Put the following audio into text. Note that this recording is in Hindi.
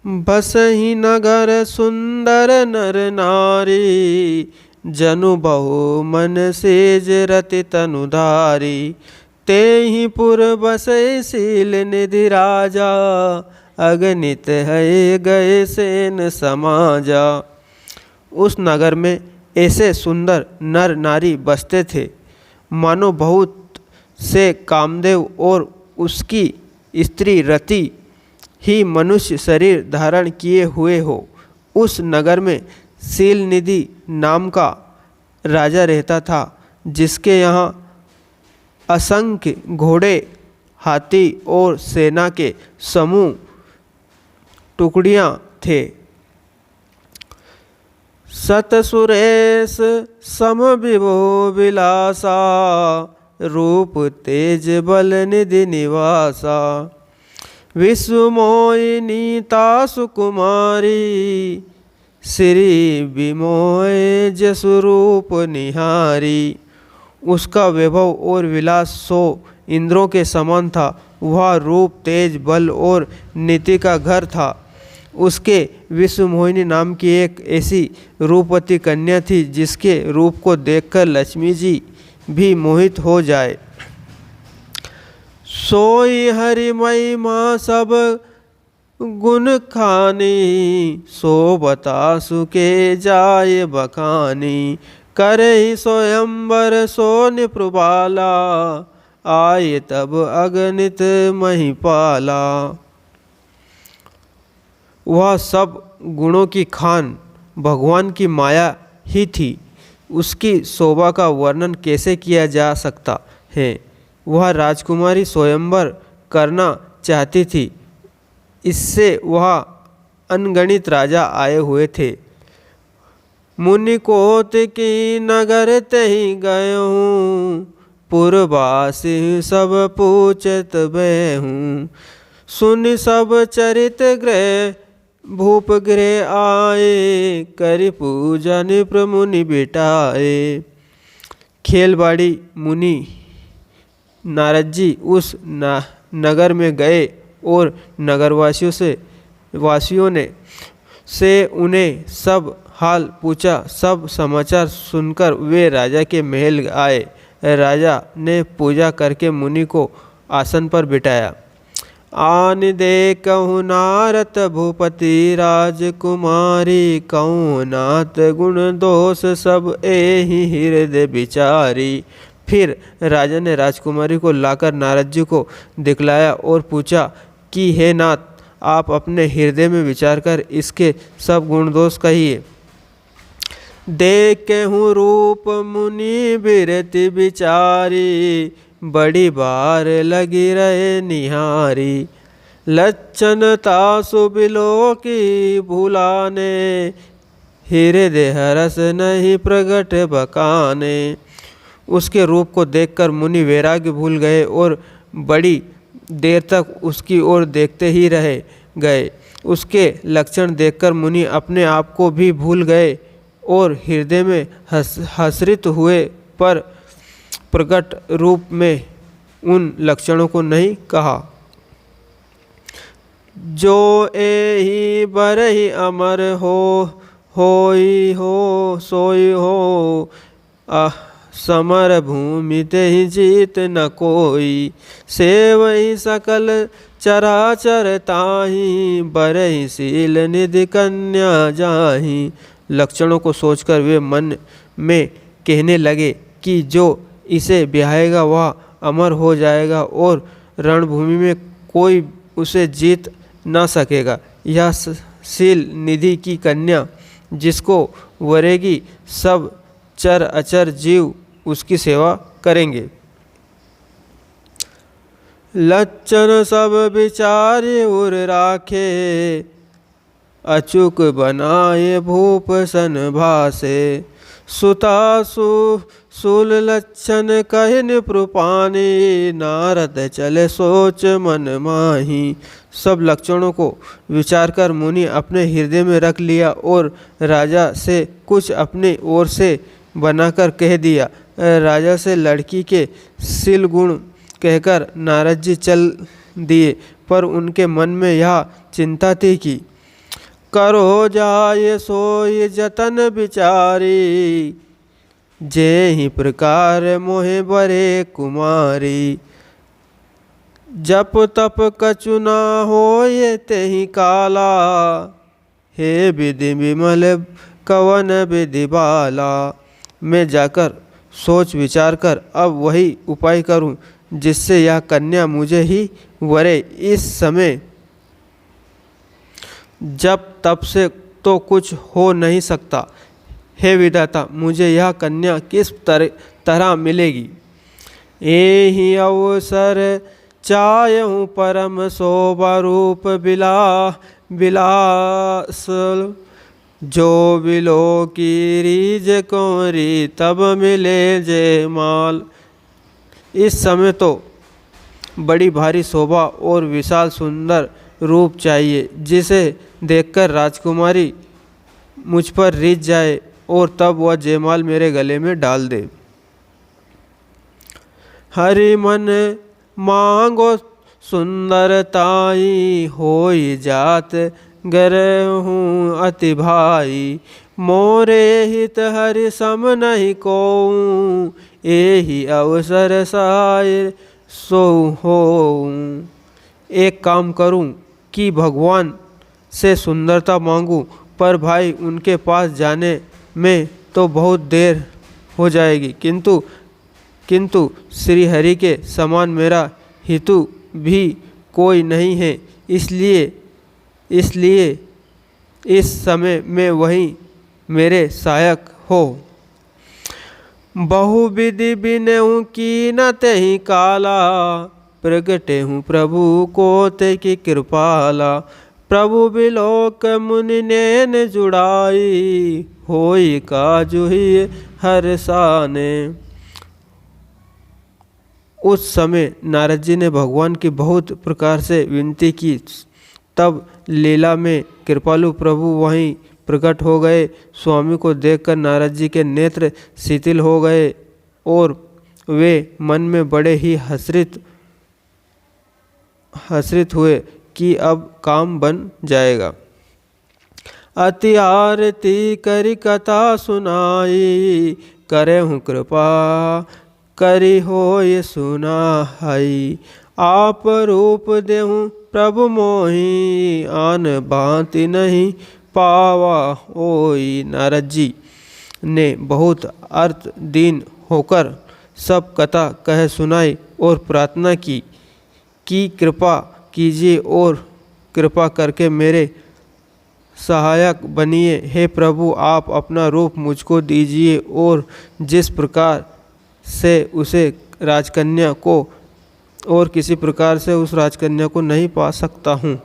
बसहि नगर सुंदर नर नारी, जनु बहु मन सेज रति तनुधारी। तेहि पुर बसै शील निधि राजा, अगणित है गए सेन समाजा। उस नगर में ऐसे सुंदर नर नारी बसते थे, मानो बहुत से कामदेव और उसकी स्त्री रति ही मनुष्य शरीर धारण किए हुए हो। उस नगर में शील निधि नाम का राजा रहता था, जिसके यहाँ असंख्य घोड़े, हाथी और सेना के समूह टुकड़ियाँ थे। सत सुरेश सम विभो विलासा, रूप तेज बल निधि निवासा। विश्व मोहिनी तासु कुमारी, श्री विमोह जसु रूप निहारी। उसका वैभव और विलास 100 इंद्रों के समान था। वह रूप तेज बल और नीति का घर था। उसके विश्व मोहिनी नाम की एक ऐसी रूपवती कन्या थी, जिसके रूप को देखकर लक्ष्मी जी भी मोहित हो जाए। सोई हरि महिमा सब गुण खानी, सो बतासु के जाय बखानी। करे स्वयंवर सो निप्रबाला, आए तब अगणित महिपाला। वह सब गुणों की खान भगवान की माया ही थी। उसकी शोभा का वर्णन कैसे किया जा सकता है। वह राजकुमारी स्वयंवर करना चाहती थी। इससे वह अनगणित राजा आए हुए थे। मुनि कोत की नगर तहि गए हूँ, पुरवासी सब पूछत भय हूँ। सुन सब चरित गृह भूप गृह आए, करि पूजा निप्र मुनि बिटाए। खेलवाड़ी मुनि नारद जी उस नगर में गए और वासियों ने उन्हें सब हाल पूछा। सब समाचार सुनकर वे राजा के महल आए। राजा ने पूजा करके मुनि को आसन पर बिठाया। आन दे कहूँ नारद भूपति राजकुमारी, कहूँ नाथ गुण दोष सब एहि हृदय विचारी। फिर राजा ने राजकुमारी को लाकर नारद जी को दिखलाया और पूछा कि हे नाथ, आप अपने हृदय में विचार कर इसके सब गुण दोष कहिए। देखहूँ रूप मुनि बिरति विचारी, बड़ी बार लगी रहे निहारी। लक्षण तासु बिलो की भुलाने, हृदय हरस नहीं प्रगट बकाने। उसके रूप को देखकर मुनि वैराग्य भूल गए और बड़ी देर तक उसकी ओर देखते ही रह गए। उसके लक्षण देखकर मुनि अपने आप को भी भूल गए और हृदय में हसरित हुए, पर प्रकट रूप में उन लक्षणों को नहीं कहा। जो एहि बरहि अमर होई हो सोई हो, समर भूमि तेहि जीत न कोई। सेवहि सकल चराचर ताहि, बरहि शील निधि कन्या जाहि। लक्षणों को सोचकर वे मन में कहने लगे कि जो इसे ब्याहेगा वह अमर हो जाएगा और रणभूमि में कोई उसे जीत ना सकेगा। यह शील निधि की कन्या जिसको वरेगी, सब चर अचर जीव उसकी सेवा करेंगे। लक्षण सब विचारे उर राखे, अचूक बनाए भूप सन भासे। सुतासु सूल लक्षण कहि निपृपानी, नारद चले सोच मन माही। सब लक्षणों को विचार कर मुनि अपने हृदय में रख लिया और राजा से कुछ अपनी ओर से बनाकर कह दिया। राजा से लड़की के शील गुण कहकर नारद जी चल दिए, पर उनके मन में यह चिंता थी कि करो जाय सोई जतन विचारी, जे ही प्रकार मोहे बरे कुमारी। जप तप कछु ना होय तेहि काला, हे विधि विमल कवन विधि बाला। मैं जाकर सोच विचार कर अब वही उपाय करूं जिससे यह कन्या मुझे ही वरे। इस समय जब तब से तो कुछ हो नहीं सकता। हे विधाता, मुझे यह कन्या किस तरह मिलेगी? एहि अवसर चाहूँ परम शोभा रूप बिलास, जो बिलो की रीज कोरी तब मिले जय माल। इस समय तो बड़ी भारी शोभा और विशाल सुंदर रूप चाहिए, जिसे देखकर राजकुमारी मुझ पर रीझ जाए और तब वह जयमाल मेरे गले में डाल दे। हरि मन मांगो सुंदरताई, होई जात गरहूँ अति भाई। मोरे हित हरि सम नहीं कोऊ, एहि अवसर सहाय सो होऊँ। एक काम करूं कि भगवान से सुंदरता मांगूं, पर भाई उनके पास जाने में तो बहुत देर हो जाएगी। किंतु श्री हरि के समान मेरा हितु भी कोई नहीं है, इसलिए इस समय में वही मेरे सहायक हो। बहुविधि बिनहु कीन तेहि काला, प्रगटे हूँ प्रभु को ते की कृपाला। प्रभु बिलोक मुनि नैन जुड़ाई, होई काजु ही हर साने। उस समय नारद जी ने भगवान की बहुत प्रकार से विनती की। तब लीला में कृपालु प्रभु वहीं प्रकट हो गए। स्वामी को देखकर नारद जी के नेत्र शिथिल हो गए और वे मन में बड़े ही हसरित हुए कि अब काम बन जाएगा। अति आरती करी कथा सुनाई, करे हूँ कृपा करी हो ये सुनाई। आप रूप देहूँ प्रभु मोही, आन भांति नहीं पावा ओई। नारद जी ने बहुत अर्थ दीन होकर सब कथा कह सुनाई और प्रार्थना की कि कृपा कीजिए और कृपा करके मेरे सहायक बनिए। हे प्रभु, आप अपना रूप मुझको दीजिए और जिस प्रकार से उसे राजकन्या को और किसी प्रकार से उस राजकन्या को नहीं पा सकता हूँ।